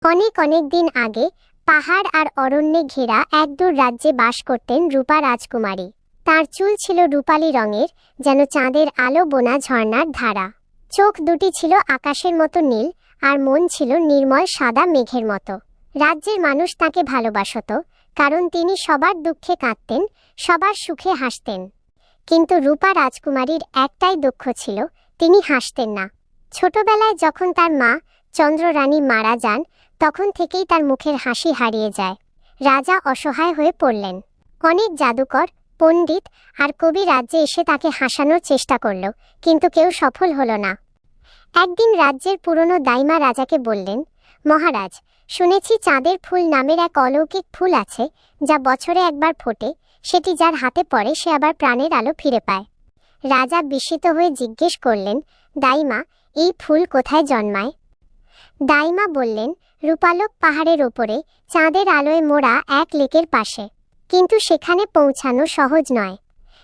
অনেক অনেক দিন আগে পাহাড় আর অরণ্যে ঘেরা এক দূর রাজ্যে বাস করতেন রূপা রাজকুমারী। তার চুল ছিল রূপালি রঙের, যেন চাঁদের আলো বোনা ঝর্ণার ধারা। চোখ দুটি ছিল আকাশের মতো নীল, আর মন ছিল নির্মল সাদা মেঘের মতো। রাজ্যের মানুষ তাকে ভালোবাসত, কারণ তিনি সবার দুঃখে কাঁদতেন, সবার সুখে হাসতেন। কিন্তু রূপা রাজকুমারীর একটাই দুঃখ ছিল, তিনি হাসতেন না। ছোটবেলায় যখন তার মা চন্দ্ররানী মারা যান, তখন থেকেই তার মুখের হাসি হারিয়ে যায়। রাজা অসহায় হয়ে পড়লেন। অনেক জাদুকর, পণ্ডিত আর কবি রাজ্যে এসে তাকে হাসানোর চেষ্টা করল, কিন্তু কেউ সফল হলো না। একদিন রাজ্যের পুরনো দাইমা রাজাকে বললেন, মহারাজ, শুনেছি চাঁদের ফুল নামের এক অলৌকিক ফুল আছে, যা বছরে একবার ফোটে। সেটি যার হাতে পড়ে সে আবার প্রাণের আলো ফিরে পায়। রাজা বিস্মিত হয়ে জিজ্ঞেস করলেন, দাইমা, এই ফুল কোথায় জন্মায়? দাইমা বললেন, রূপালোক পাহাড়ের ওপরে চাঁদের আলোয় মোড়া এক লেকের পাশে। কিন্তু সেখানে পৌঁছানো সহজ নয়।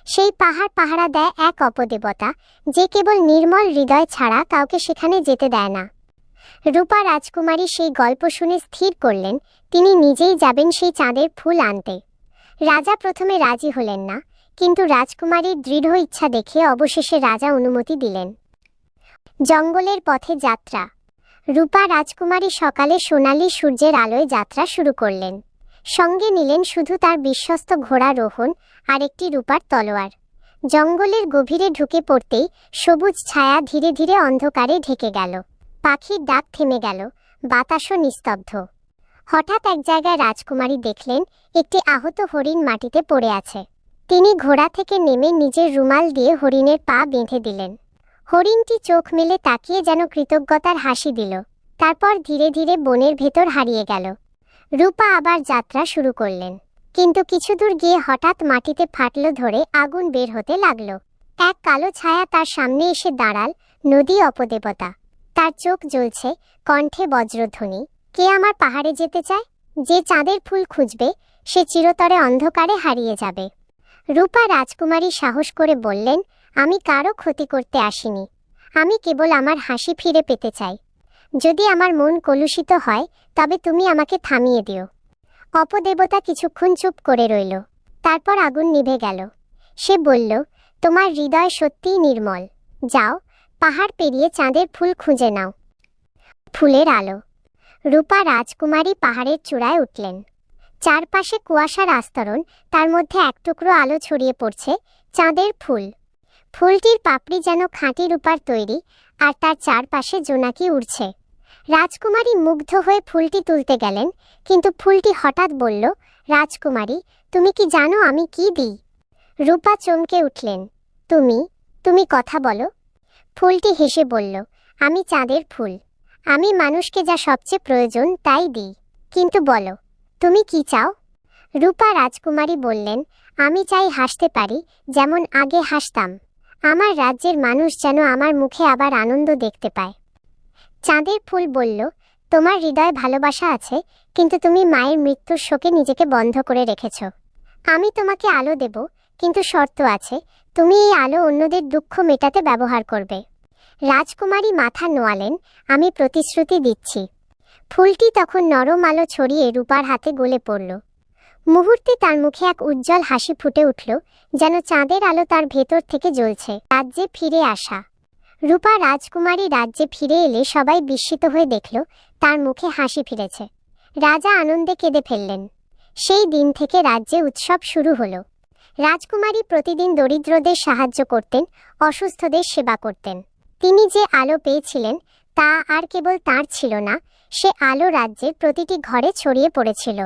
সেই পাহাড় পাহারা দেয় এক অপদেবতা, যে কেবল নির্মল হৃদয় ছাড়া কাউকে সেখানে যেতে দেয় না। রূপা রাজকুমারী সেই গল্প শুনে স্থির করলেন, তিনি নিজেই যাবেন সেই চাঁদের ফুল আনতে। রাজা প্রথমে রাজি হলেন না, কিন্তু রাজকুমারীর দৃঢ় ইচ্ছা দেখে অবশেষে রাজা অনুমতি দিলেন। জঙ্গলের পথে যাত্রা। রূপা রাজকুমারী সকালে সোনালি সূর্যের আলোয় যাত্রা শুরু করলেন। সঙ্গে নিলেন শুধু তার বিশ্বস্ত ঘোড়া রোহন আর একটি রূপার তলোয়ার। জঙ্গলের গভীরে ঢুকে পড়তেই সবুজ ছায়া ধীরে ধীরে অন্ধকারে ঢেকে গেল। পাখির ডাক থেমে গেল, বাতাসও নিস্তব্ধ। হঠাৎ এক জায়গায় রাজকুমারী দেখলেন একটি আহত হরিণ মাটিতে পড়ে আছে। তিনি ঘোড়া থেকে নেমে নিজের রুমাল দিয়ে হরিণের পা বেঁধে দিলেন। হরিণটি চোখ মেলে তাকিয়ে যেন কৃতজ্ঞতার হাসি দিল, তারপর ধীরে ধীরে বনের ভেতর হারিয়ে গেল। রূপা আবার যাত্রা শুরু করলেন, কিন্তু কিছু দূর গিয়ে হঠাৎ মাটিতে ফাটল ধরে আগুন বের হতে লাগল। এক কালো ছায়া তার সামনে এসে দাঁড়াল, নদী অপদেবতা। তার চোখ জ্বলছে, কণ্ঠে বজ্রধ্বনি, কে আমার পাহাড়ে যেতে চায়? যে চাঁদের ফুল খুঁজবে সে চিরতরে অন্ধকারে হারিয়ে যাবে। রূপা রাজকুমারী সাহস করে বললেন, আমি কারো ক্ষতি করতে আসিনি, আমি কেবল আমার হাসি ফিরে পেতে চাই। যদি আমার মন কলুষিত হয় তবে তুমি আমাকে থামিয়ে দিও। অপদেবতা কিছুক্ষণ চুপ করে রইল, তারপর আগুন নিভে গেল। সে বলল, তোমার হৃদয় সত্যিই নির্মল, যাও পাহাড় পেরিয়ে চাঁদের ফুল খুঁজে নাও। ফুলের আলো। রূপা রাজকুমারী পাহাড়ের চূড়ায় উঠলেন। চারপাশে কুয়াশার আস্তরণ, তার মধ্যে এক টুকরো আলো ছড়িয়ে পড়ছে, চাঁদের ফুল। ফুলটির পাপড়ি যেন খাঁটি রূপার তৈরি, আর তার চারপাশে জোনাকি উড়ছে। রাজকুমারী মুগ্ধ হয়ে ফুলটি তুলতে গেলেন, কিন্তু ফুলটি হঠাৎ বলল, রাজকুমারী, তুমি কি জানো আমি কি দিই? রূপা চমকে উঠলেন, তুমি তুমি কথা বলো? ফুলটি হেসে বলল, আমি চাঁদের ফুল, আমি মানুষকে যা সবচেয়ে প্রয়োজন তাই দিই। কিন্তু বলো, তুমি কি চাও? রূপা রাজকুমারী বললেন, আমি চাই হাসতে পারি যেমন আগে হাসতাম। আমার রাজ্যের মানুষ যেন আমার মুখে আবার আনন্দ দেখতে পায়। চাঁদের ফুল বলল, তোমার হৃদয়ে ভালোবাসা আছে, কিন্তু তুমি মায়ের মৃত্যুর শোকে নিজেকে বন্ধ করে রেখেছ। আমি তোমাকে আলো দেব, কিন্তু শর্ত আছে, তুমি এই আলো অন্যদের দুঃখ মেটাতে ব্যবহার করবে। রাজকুমারী মাথা নোয়ালেন, আমি প্রতিশ্রুতি দিচ্ছি। ফুলটি তখন নরম আলো ছড়িয়ে রূপার হাতে গলে পড়ল। মুহূর্তে তার মুখে এক উজ্জ্বল হাসি ফুটে উঠল, যেন চাঁদের আলো তার ভেতর থেকে জ্বলছে। রাজ্যে ফিরে আসা। রূপা রাজকুমারী রাজ্যে ফিরে এলে সবাই বিস্মিত হয়ে দেখল তার মুখে হাসি ফিরেছে। রাজা আনন্দে কেঁদে ফেললেন। সেই দিন থেকে রাজ্যে উৎসব শুরু হলো। রাজকুমারী প্রতিদিন দরিদ্রদের সাহায্য করতেন, অসুস্থদের সেবা করতেন। তিনি যে আলো পেয়েছিলেন তা আর কেবল তাঁর ছিল না, সে আলো রাজ্যের প্রতিটি ঘরে ছড়িয়ে পড়েছিল।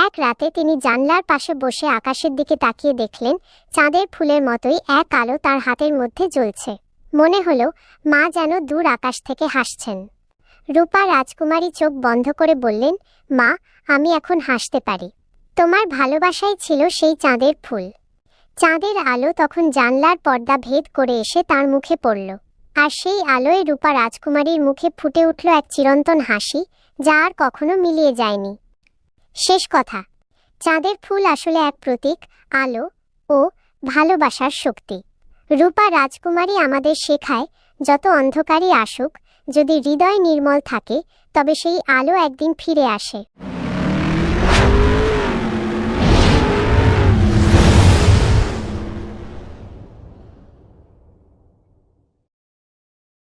এক রাতে তিনি জানলার পাশে বসে আকাশের দিকে তাকিয়ে দেখলেন, চাঁদের ফুলের মতোই এক আলো তার হাতের মধ্যে জ্বলছে। মনে হলো মা যেন দূর আকাশ থেকে হাসছেন। রূপা রাজকুমারী চোখ বন্ধ করে বললেন, মা, আমি এখন হাসতে পারি। তোমার ভালোবাসাই ছিল সেই চাঁদের ফুল। চাঁদের আলো তখন জানলার পর্দা ভেদ করে এসে তার মুখে পড়ল, আর সেই আলোয় রূপা রাজকুমারীর মুখে ফুটে উঠল এক চিরন্তন হাসি, যা আর কখনো মিলিয়ে যায়নি। শেষ কথা, চাঁদের ফুল আসলে এক প্রতীক, আলো ও ভালোবাসার শক্তি। রূপা রাজকুমারী আমাদের শেখায়, যত অন্ধকারই আসুক, যদি হৃদয় নির্মল থাকে তবে সেই আলো একদিন ফিরে আসে।